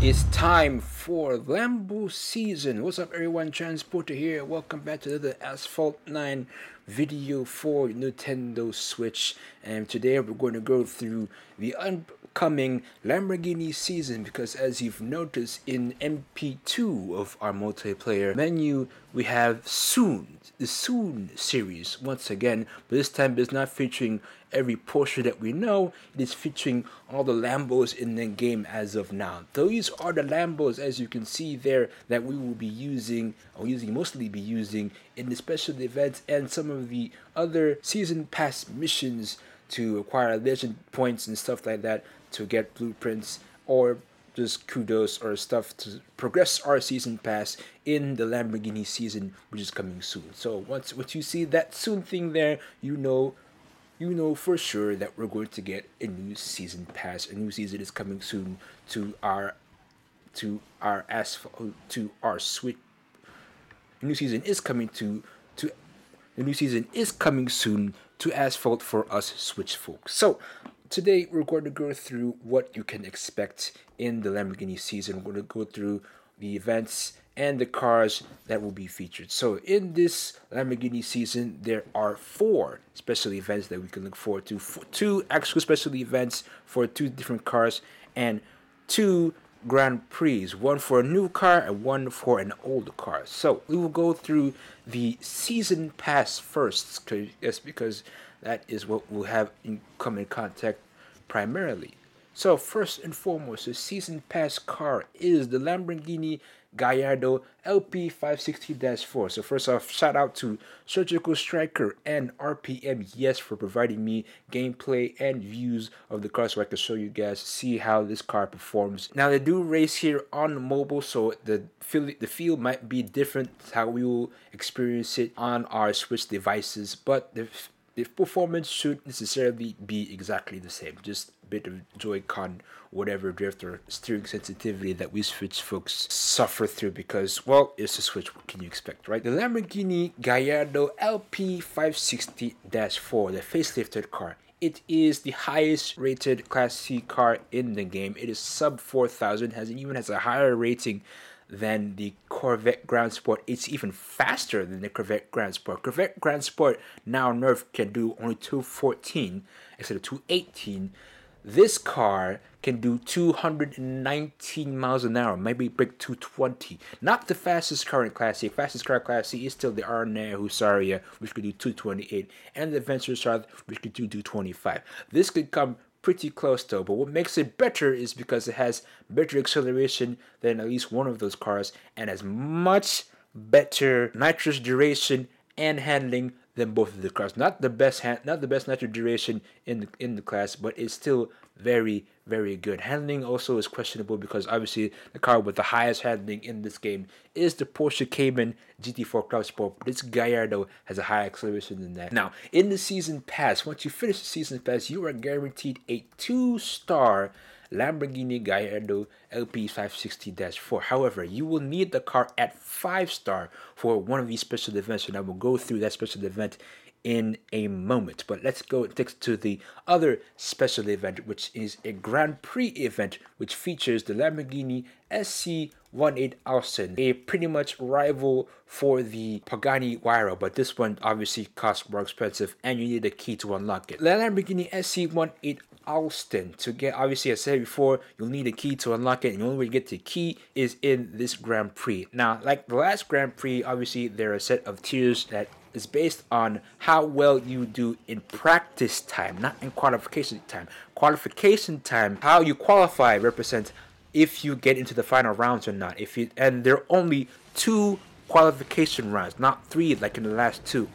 It's time for Lambo season. What's up, everyone? Transporter here. Welcome back to the Asphalt 9 video for Nintendo Switch. And today we're going to go through the upcoming Lamborghini season because, as you've noticed in MP2 of our multiplayer menu, we have the Soon series once again, but this time it's not featuring every Porsche that we know. It is featuring all the Lambos in the game as of now. These are the Lambos, as you can see there, that we will be using, or mostly be using in the special events and some of the other season pass missions to acquire legend points and stuff like that, to get blueprints or just kudos or stuff to progress our season pass in the Lamborghini season, which is coming soon. So once you see that soon thing there, you know for sure that we're going to get a new season pass. A new season is coming soon to our Asphalt, to our Switch. A new season is coming soon to Asphalt for us Switch folks. So today we're going to go through what you can expect in the Lamborghini season. We're going to go through the events and the cars that will be featured. So in this Lamborghini season, there are 4 special events that we can look forward to. 2 actual special events for 2 different cars and 2 Grand Prix, one for a new car and one for an old car. So we will go through the season pass first, because that is what we'll have come in contact primarily. So first and foremost, the season pass car is the Lamborghini Gallardo LP560-4. So first off, shout out to Surgical Striker and RPM Yes for providing me gameplay and views of the car so I can show you guys, see how this car performs. Now they do race here on mobile, so the feel might be different how we will experience it on our Switch devices, but the performance shouldn't necessarily be exactly the same. Just a bit of Joy-Con, whatever drift or steering sensitivity that we Switch folks suffer through because, well, it's a Switch. What can you expect, right? The Lamborghini Gallardo LP560-4, the facelifted car. It is the highest rated Class C car in the game. It is sub 4,000, even has a higher rating than the Corvette Grand Sport. It's even faster than the Corvette Grand Sport. Corvette Grand Sport, now nerfed, can do only 214 instead of 218. This car can do 219 miles an hour, maybe break 220. Not the fastest car in Class C. Fastest car in Class C is still the Aruna Husaria, which could do 228, and the Venture South, which could do 225. This could come pretty close though, but what makes it better is because it has better acceleration than at least one of those cars and has much better nitrous duration and handling than both of the cars. Not the best nitrous duration in the class, but it's still very, very good. Handling also is questionable because obviously the car with the highest handling in this game is the Porsche Cayman GT4 Club Sport, but this Gallardo has a higher acceleration than that. Now, in the season pass, once you finish the season pass, you are guaranteed a 2-star Lamborghini Gallardo LP560-4. However, you will need the car at 5-star for one of these special events, and I will go through that special event in a moment. But let's go next to the other special event, which is a Grand Prix event, which features the Lamborghini SC18 Austin, a pretty much rival for the Pagani Huayra, but this one obviously costs more expensive and you need a key to unlock it. The Lamborghini SC18 Austin, to get, obviously as I said before, you'll need a key to unlock it, and the only way to get the key is in this Grand Prix. Now, like the last Grand Prix, obviously there are a set of tiers that is based on how well you do in practice time, not in qualification time. Qualification time, how you qualify, represents if you get into the final rounds or not. And there are only 2 qualification rounds, not 3 like in the last 3.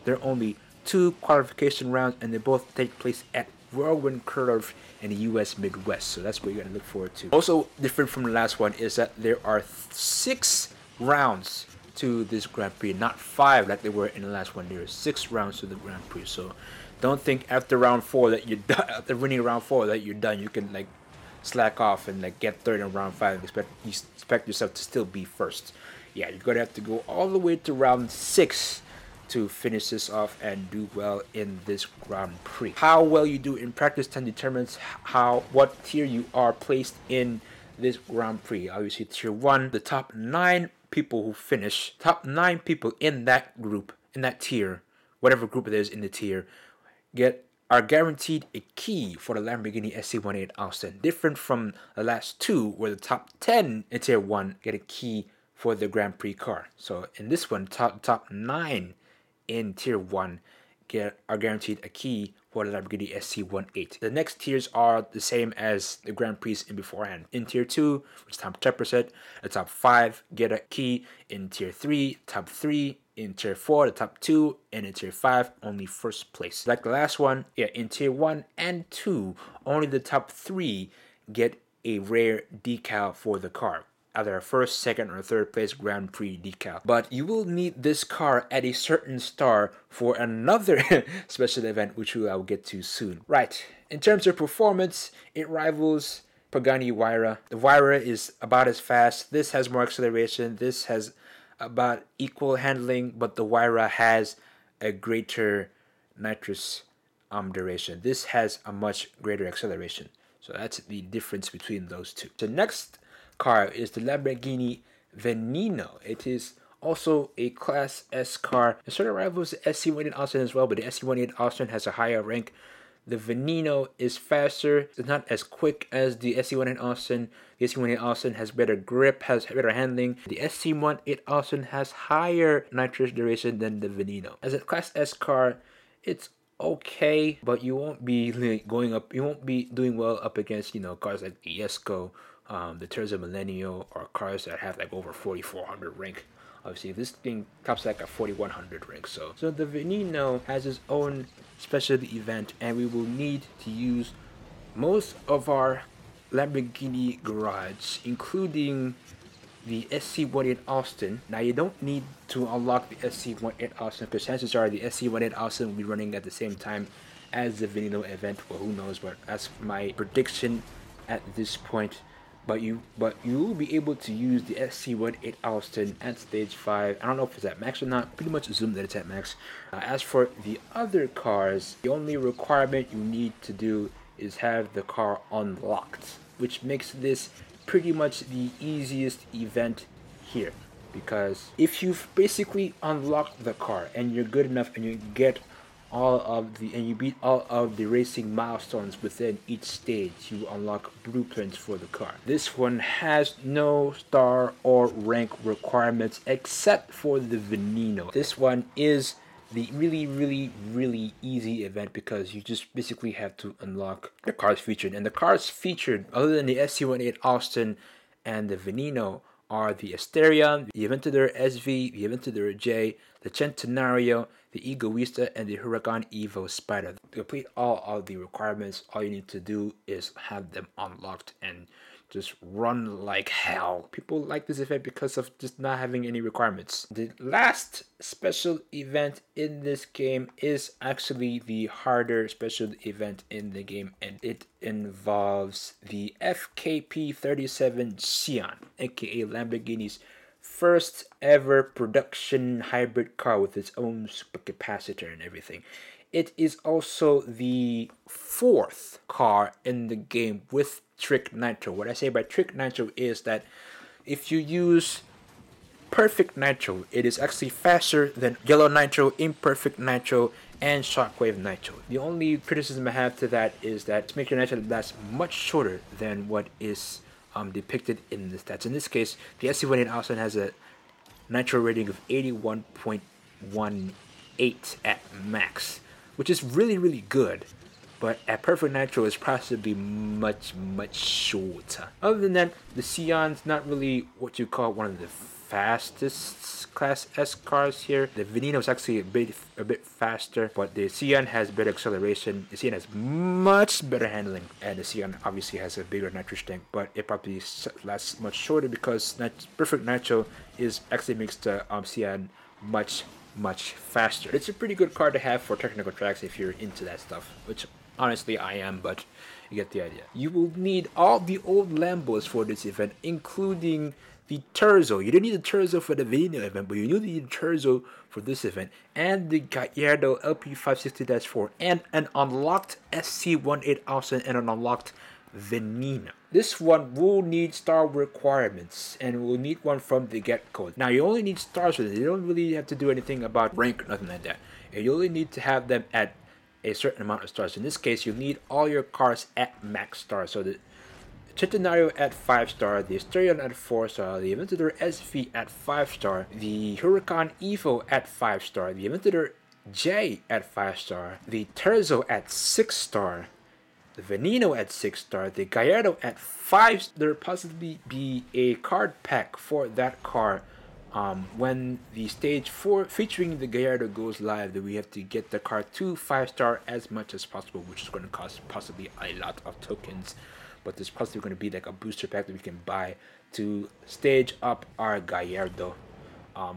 There are only 2 qualification rounds, and they both take place at Whirlwind Curve in the US Midwest. So that's what you're going to look forward to. Also different from the last one is that there are 6 rounds to this Grand Prix, not 5 like they were in the last one. There are 6 rounds to the Grand Prix. So don't think after round 4 that you're done, after winning round 4 that you're done. You can like slack off and like get third in round 5 and expect yourself to still be first. Yeah, you're gonna have to go all the way to round 6 to finish this off and do well in this Grand Prix. How well you do in practice then determines what tier you are placed in this Grand Prix. Obviously, tier 1, the top 9 people who finish, top 9 people in that group, in that tier, whatever group it is in the tier, are guaranteed a key for the Lamborghini SC18 Austin. Different from the last two, where the top 10 in tier 1 get a key for the Grand Prix car. So in this one, top 9 in tier 1 are guaranteed a key for the Lamborghini SC18. The next tiers are the same as the Grand Prix in beforehand. In tier 2, which is top 10%, the top 5 get a key. In tier 3, top 3. In tier 4, the top 2, and in tier 5, only first place. Like the last one, in tier 1 and 2, only the top 3 get a rare decal for the car, either a first, second, or third place Grand Prix decal. But you will need this car at a certain star for another special event, which I will get to soon. Right, in terms of performance, it rivals Pagani Huayra. The Huayra is about as fast. This has more acceleration. This has about equal handling, but the Huayra has a greater nitrous duration. This has a much greater acceleration. So that's the difference between those two. The next car is the Lamborghini Veneno. It is also a Class S car. It sort of rivals the SC18 Austin as well, but the SC18 Austin has a higher rank. The Veneno is faster. It's not as quick as the SC18 Austin. The SC18 Austin has better grip, has better handling. The SC18 Austin has higher nitrous duration than the Veneno. As a Class S car, it's okay, but you won't be going up. You won't be doing well up against cars like the Esco, the Terza Millennial, or cars that have like over 4,400 rank. Obviously, this thing tops like a 4,100 rank. So the Veneno has its own special event, and we will need to use most of our Lamborghini garage, including the SC18 Austin. Now, you don't need to unlock the SC18 Austin, because chances are the SC18 Austin will be running at the same time as the Veneno event. Well, who knows, but that's my prediction at this point. But you will be able to use the SC18 Austin at stage 5. I don't know if it's at max or not. Pretty much assume that it's at max. As for the other cars, the only requirement you need to do is have the car unlocked, which makes this pretty much the easiest event here. Because if you've basically unlocked the car and you're good enough and you get you beat all of the racing milestones within each stage, you unlock blueprints for the car. This one has no star or rank requirements except for the Veneno. This one is the really easy event, because you just basically have to unlock the cars featured. And the cars featured, other than the SC18 Austin and the Veneno, are the Asterion, the Aventador SV, the Aventador J, the Centenario, the Egoista, and the Huracan Evo Spider. To complete all of the requirements, all you need to do is have them unlocked and just run like hell. People like this event because of just not having any requirements. The last special event in this game is actually the harder special event in the game, and it involves the FKP37 Sion, aka Lamborghini's first ever production hybrid car with its own supercapacitor and everything. It is also the 4th car in the game with Trick Nitro. What I say by Trick Nitro is that if you use Perfect Nitro, it is actually faster than Yellow Nitro, Imperfect Nitro, and Shockwave Nitro. The only criticism I have to that is that Maker Nitro lasts much shorter than what is depicted in the stats. In this case, the SC18 Austin has a Nitro rating of 81.18 at max, which is really good. But at Perfect Nitro is possibly much shorter. Other than that, the Sion's not really what you call one of the fastest Class S cars here. The Veneno is actually a bit faster, but the Sion has better acceleration. The Sion has much better handling, and the Sion obviously has a bigger nitrous tank, but it probably lasts much shorter because Perfect Nitro actually makes the Sion much faster. It's a pretty good car to have for technical tracks if you're into that stuff, which honestly I am, but you get the idea. You will need all the old Lambos for this event, including the Terzo. You didn't need the Terzo for the Veneno event, but you knew the Terzo for this event, and the Gallardo LP560-4, and an unlocked SC18 and an unlocked Veneno. This one will need star requirements, and will need one from the get-go. Now, you only need stars with it. You don't really have to do anything about rank or nothing like that. You only need to have them at a certain amount of stars. In this case, you need all your cars at max stars. So the Centenario at 5 star, the Asterion at 4 star, the Aventador SV at 5 star, the Huracan Evo at 5 star, the Aventador J at 5 star, the Terzo at 6 star, the Veneno at 6 star, the Gallardo at 5. There possibly be a card pack for that car when the stage 4 featuring the Gallardo goes live. That we have to get the car to 5 star as much as possible, which is going to cost possibly a lot of tokens. But there's possibly going to be like a booster pack that we can buy to stage up our Gallardo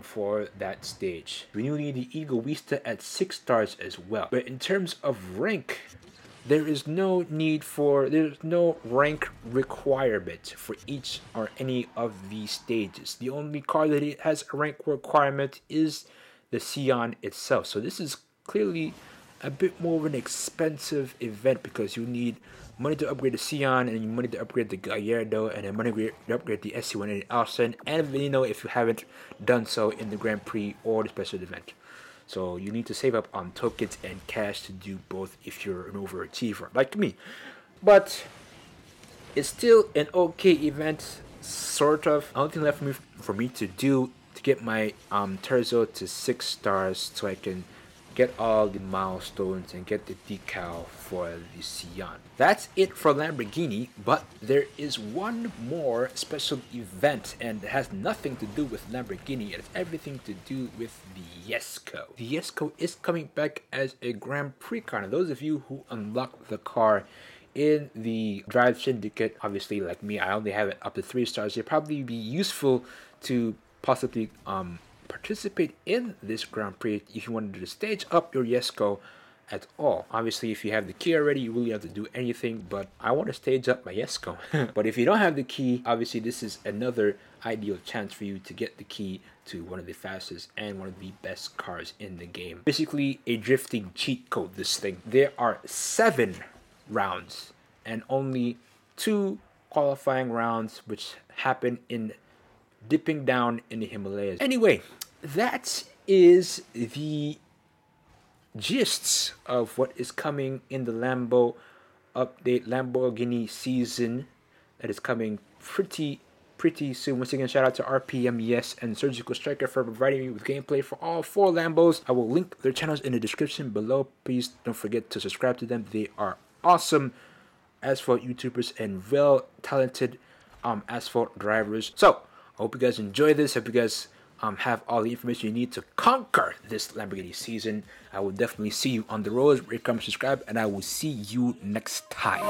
for that stage. We will need the Egoista at 6 stars as well. But in terms of rank, there's no rank requirement for each or any of these stages. The only car that it has a rank requirement is the Sion itself. So this is clearly a bit more of an expensive event because you need money to upgrade the Sion, and money to upgrade the Gallardo, and then money to upgrade the SC18 Alcen and Veneno if you haven't done so in the Grand Prix or the special event. So you need to save up on tokens and cash to do both if you're an overachiever like me. But it's still an okay event, sort of. The only thing left for me to do to get my Terzo to 6 stars so I can get all the milestones and get the decal for the Sion. That's it for Lamborghini, but there is one more special event, and it has nothing to do with Lamborghini. It has everything to do with the Jesko. The Jesko is coming back as a Grand Prix car. Now, those of you who unlock the car in the Drive Syndicate, obviously like me, I only have it up to 3 stars. It'd probably be useful to possibly participate in this Grand Prix if you wanted to stage up your Jesko at all. Obviously, if you have the key already, you really have to do anything, but I want to stage up my Jesko. But if you don't have the key, obviously this is another ideal chance for you to get the key to one of the fastest and one of the best cars in the game. Basically a drifting cheat code, this thing. There are 7 rounds and only 2 qualifying rounds, which happen in dipping down in the Himalayas. Anyway, that is the gists of what is coming in the Lambo update, Lamborghini season that is coming pretty soon. Once again, shout out to RPMES and Surgical Striker for providing me with gameplay for all 4 Lambos. I will link their channels in the description below. Please don't forget to subscribe to them. They are awesome Asphalt YouTubers and well talented Asphalt drivers. So I hope you guys enjoy this. Hope you guys have all the information you need to conquer this Lamborghini season. I will definitely see you on the road. Rate, comment, subscribe, and I will see you next time.